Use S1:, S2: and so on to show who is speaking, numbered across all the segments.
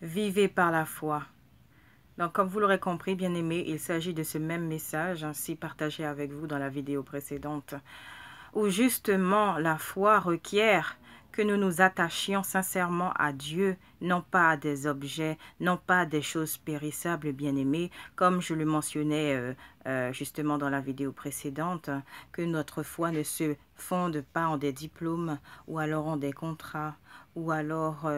S1: Vivez par la foi. Donc, comme vous l'aurez compris, bien-aimés, il s'agit de ce même message ainsi partagé avec vous dans la vidéo précédente, où justement la foi requiert que nous nous attachions sincèrement à Dieu, non pas à des objets, non pas à des choses périssables, bien-aimés, comme je le mentionnais justement dans la vidéo précédente, que notre foi ne se fonde pas en des diplômes ou alors en des contrats ou alors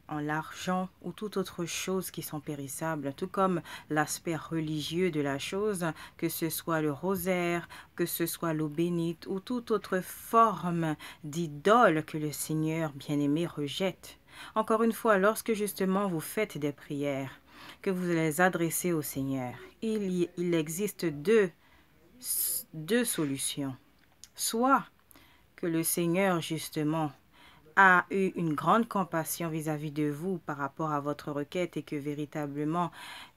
S1: en l'argent ou toute autre chose qui sont périssables, tout comme l'aspect religieux de la chose, que ce soit le rosaire, que ce soit l'eau bénite ou toute autre forme d'idole que le Seigneur bien-aimé rejette. Encore une fois, lorsque justement vous faites des prières, que vous les adressez au Seigneur, il existe deux solutions. Soit que le Seigneur justement a eu une grande compassion vis-à-vis de vous par rapport à votre requête et que véritablement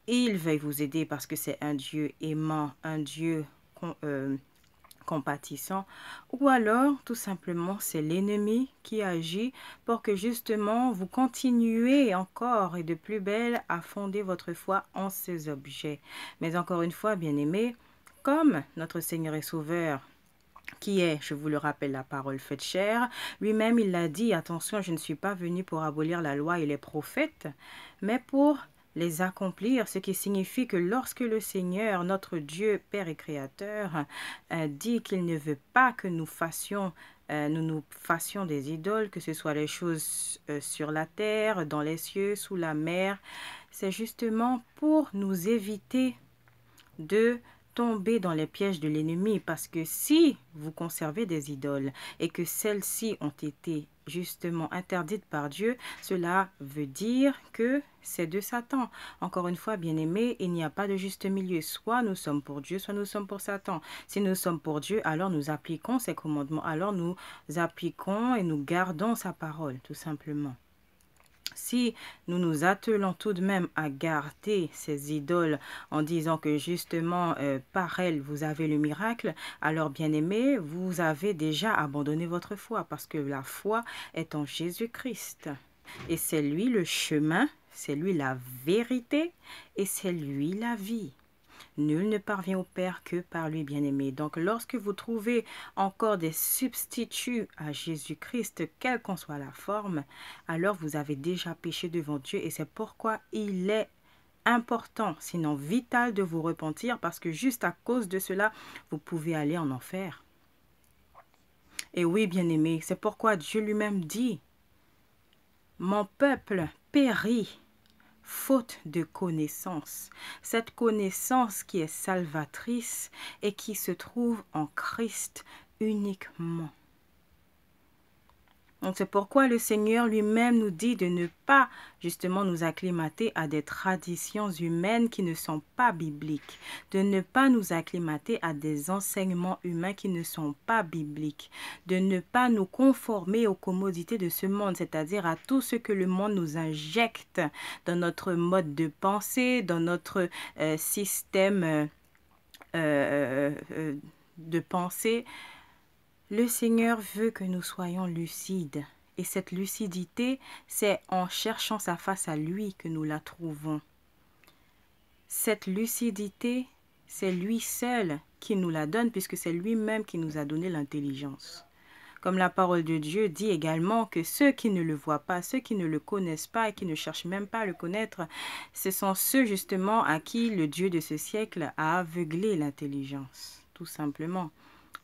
S1: il veuille vous aider parce que c'est un Dieu aimant, un Dieu compatissant, ou alors tout simplement c'est l'ennemi qui agit pour que justement vous continuez encore et de plus belle à fonder votre foi en ces objets. Mais encore une fois, bien-aimés, comme notre Seigneur et Sauveur qui est, je vous le rappelle, la parole faite chair. Lui-même, il l'a dit, attention, je ne suis pas venu pour abolir la loi et les prophètes, mais pour les accomplir, ce qui signifie que lorsque le Seigneur, notre Dieu, Père et Créateur, dit qu'il ne veut pas que nous nous fassions des idoles, que ce soit les choses sur la terre, dans les cieux, sous la mer, c'est justement pour nous éviter de tomber dans les pièges de l'ennemi, parce que si vous conservez des idoles et que celles-ci ont été justement interdites par Dieu, cela veut dire que c'est de Satan. Encore une fois, bien-aimés, il n'y a pas de juste milieu. Soit nous sommes pour Dieu, soit nous sommes pour Satan. Si nous sommes pour Dieu, alors nous appliquons ses commandements, alors nous appliquons et nous gardons sa parole, tout simplement. Si nous nous attelons tout de même à garder ces idoles en disant que justement par elles vous avez le miracle, alors bien aimé, vous avez déjà abandonné votre foi parce que la foi est en Jésus-Christ. Et c'est lui le chemin, c'est lui la vérité et c'est lui la vie. Nul ne parvient au Père que par lui, bien-aimé. Donc, lorsque vous trouvez encore des substituts à Jésus-Christ, quelle qu'en soit la forme, alors vous avez déjà péché devant Dieu et c'est pourquoi il est important, sinon vital, de vous repentir parce que juste à cause de cela, vous pouvez aller en enfer. Et oui, bien-aimé, c'est pourquoi Dieu lui-même dit, « Mon peuple périt faute de connaissance. » Cette connaissance qui est salvatrice et qui se trouve en Christ uniquement. Donc c'est pourquoi le Seigneur lui-même nous dit de ne pas justement nous acclimater à des traditions humaines qui ne sont pas bibliques, de ne pas nous acclimater à des enseignements humains qui ne sont pas bibliques, de ne pas nous conformer aux commodités de ce monde, c'est-à-dire à tout ce que le monde nous injecte dans notre mode de pensée, dans notre système de pensée. Le Seigneur veut que nous soyons lucides. Et cette lucidité, c'est en cherchant sa face à lui que nous la trouvons. Cette lucidité, c'est lui seul qui nous la donne puisque c'est lui-même qui nous a donné l'intelligence. Comme la parole de Dieu dit également que ceux qui ne le voient pas, ceux qui ne le connaissent pas et qui ne cherchent même pas à le connaître, ce sont ceux justement à qui le Dieu de ce siècle a aveuglé l'intelligence, tout simplement.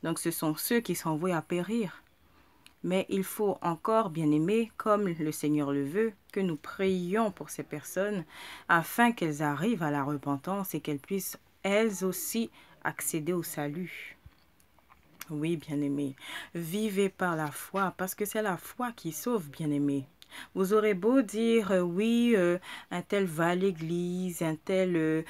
S1: Donc ce sont ceux qui sont voués à périr. Mais il faut encore, bien-aimés, comme le Seigneur le veut, que nous prions pour ces personnes afin qu'elles arrivent à la repentance et qu'elles puissent elles aussi accéder au salut. Oui, bien-aimés, vivez par la foi parce que c'est la foi qui sauve, bien-aimés. Vous aurez beau dire, oui, un tel va à l'église, un tel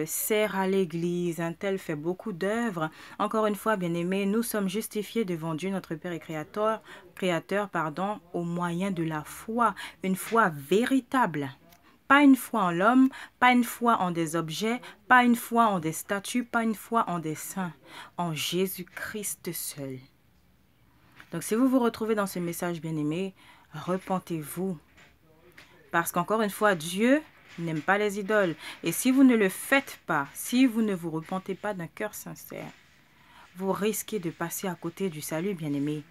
S1: sert à l'église, un tel fait beaucoup d'œuvres. Encore une fois, bien-aimés, nous sommes justifiés devant Dieu, notre Père et Créateur, pardon, au moyen de la foi, une foi véritable. Pas une foi en l'homme, pas une foi en des objets, pas une foi en des statues, pas une foi en des saints, en Jésus-Christ seul. Donc si vous vous retrouvez dans ce message, bien-aimé, repentez-vous. Parce qu'encore une fois, Dieu n'aime pas les idoles. Et si vous ne le faites pas, si vous ne vous repentez pas d'un cœur sincère, vous risquez de passer à côté du salut, bien-aimé.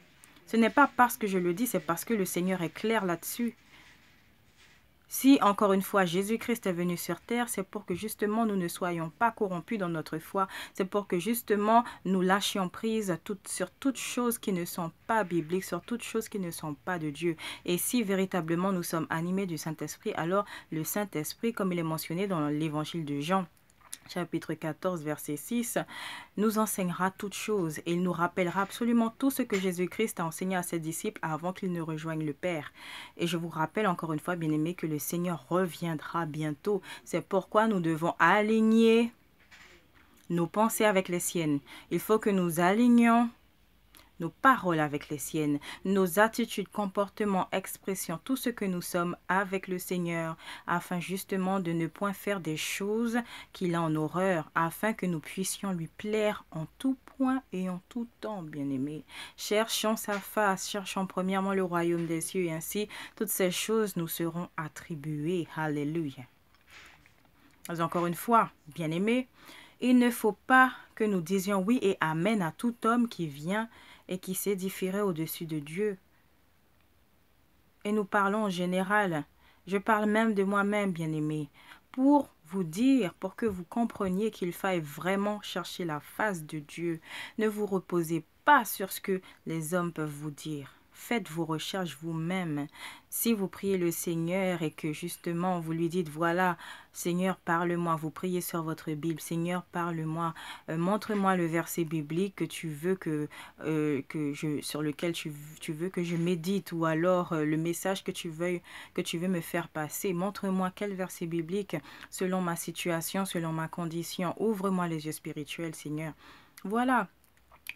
S1: Ce n'est pas parce que je le dis, c'est parce que le Seigneur est clair là-dessus. Si, encore une fois, Jésus-Christ est venu sur terre, c'est pour que justement nous ne soyons pas corrompus dans notre foi. C'est pour que justement nous lâchions prise sur toutes choses qui ne sont pas bibliques, sur toutes choses qui ne sont pas de Dieu. Et si véritablement nous sommes animés du Saint-Esprit, alors le Saint-Esprit, comme il est mentionné dans l'évangile de Jean, chapitre 14, verset 6, nous enseignera toutes choses et il nous rappellera absolument tout ce que Jésus-Christ a enseigné à ses disciples avant qu'ils ne rejoignent le Père. Et je vous rappelle encore une fois, bien-aimés, que le Seigneur reviendra bientôt. C'est pourquoi nous devons aligner nos pensées avec les siennes. Il faut que nous alignions nos paroles avec les siennes, nos attitudes, comportements, expressions, tout ce que nous sommes avec le Seigneur, afin justement de ne point faire des choses qu'il a en horreur, afin que nous puissions lui plaire en tout point et en tout temps, bien-aimés. Cherchons sa face, cherchons premièrement le royaume des cieux, et ainsi toutes ces choses nous seront attribuées. Alléluia. Mais encore une fois, bien-aimés, il ne faut pas que nous disions oui et amen à tout homme qui vient et qui s'édifierait au-dessus de Dieu. Et nous parlons en général. Je parle même de moi-même, bien-aimé, pour vous dire, pour que vous compreniez qu'il faille vraiment chercher la face de Dieu. Ne vous reposez pas sur ce que les hommes peuvent vous dire. Faites vos recherches vous-même. Si vous priez le Seigneur et que justement vous lui dites, voilà, Seigneur, parle-moi, vous priez sur votre Bible, Seigneur, parle-moi, montre-moi le verset biblique que tu veux sur lequel tu veux que je médite, ou alors le message que tu veux me faire passer. Montre-moi quel verset biblique, selon ma situation, selon ma condition. Ouvre-moi les yeux spirituels, Seigneur. Voilà.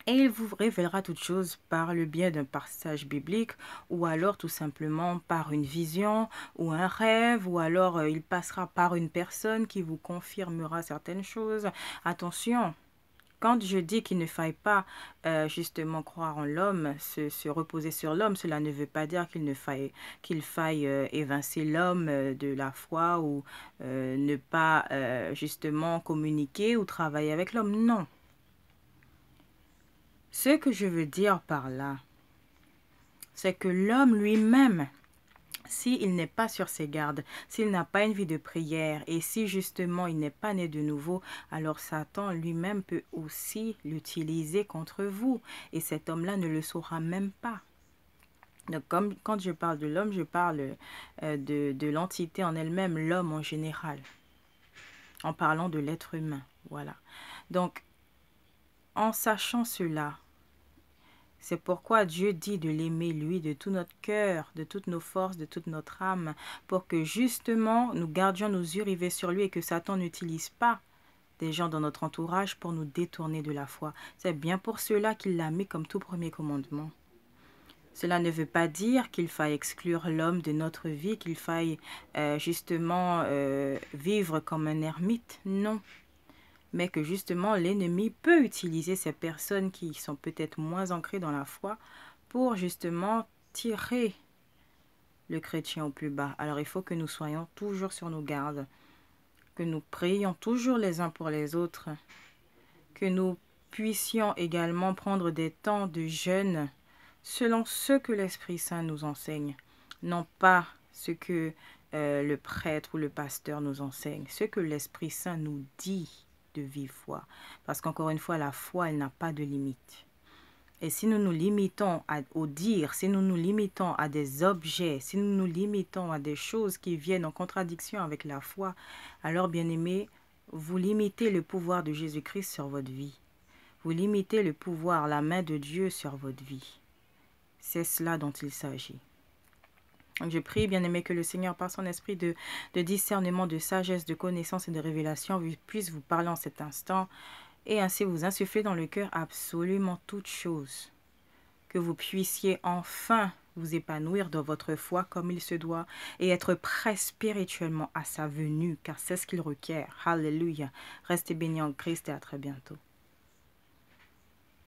S1: Et il vous révélera toutes choses par le biais d'un passage biblique, ou alors tout simplement par une vision ou un rêve, ou alors il passera par une personne qui vous confirmera certaines choses. Attention, quand je dis qu'il ne faille pas justement croire en l'homme, se reposer sur l'homme, cela ne veut pas dire qu'il faille évincer l'homme de la foi, ou ne pas justement communiquer ou travailler avec l'homme. Non. Ce que je veux dire par là, c'est que l'homme lui-même, s'il n'est pas sur ses gardes, s'il n'a pas une vie de prière, et si justement il n'est pas né de nouveau, alors Satan lui-même peut aussi l'utiliser contre vous. Et cet homme-là ne le saura même pas. Donc, quand je parle de l'homme, je parle de l'entité en elle-même, l'homme en général, en parlant de l'être humain. Voilà. Donc, en sachant cela, c'est pourquoi Dieu dit de l'aimer, lui, de tout notre cœur, de toutes nos forces, de toute notre âme, pour que justement nous gardions nos yeux rivés sur lui et que Satan n'utilise pas des gens dans notre entourage pour nous détourner de la foi. C'est bien pour cela qu'il l'a mis comme tout premier commandement. Cela ne veut pas dire qu'il faille exclure l'homme de notre vie, qu'il faille justement vivre comme un ermite. Non. Mais que justement l'ennemi peut utiliser ces personnes qui sont peut-être moins ancrées dans la foi pour justement tirer le chrétien au plus bas. Alors il faut que nous soyons toujours sur nos gardes, que nous prions toujours les uns pour les autres, que nous puissions également prendre des temps de jeûne selon ce que l'Esprit Saint nous enseigne, non pas ce que le prêtre ou le pasteur nous enseigne, ce que l'Esprit Saint nous dit de vive foi. Parce qu'encore une fois, la foi, elle n'a pas de limite. Et si nous nous limitons au dire, si nous nous limitons à des objets, si nous nous limitons à des choses qui viennent en contradiction avec la foi, alors, bien-aimés, vous limitez le pouvoir de Jésus-Christ sur votre vie. Vous limitez le pouvoir, la main de Dieu sur votre vie. C'est cela dont il s'agit. Je prie, bien-aimé, que le Seigneur, par son esprit de discernement, de sagesse, de connaissance et de révélation, puisse vous parler en cet instant et ainsi vous insuffler dans le cœur absolument toutes choses. Que vous puissiez enfin vous épanouir dans votre foi comme il se doit et être prêt spirituellement à sa venue, car c'est ce qu'il requiert. Alléluia. Restez bénis en Christ et à très bientôt.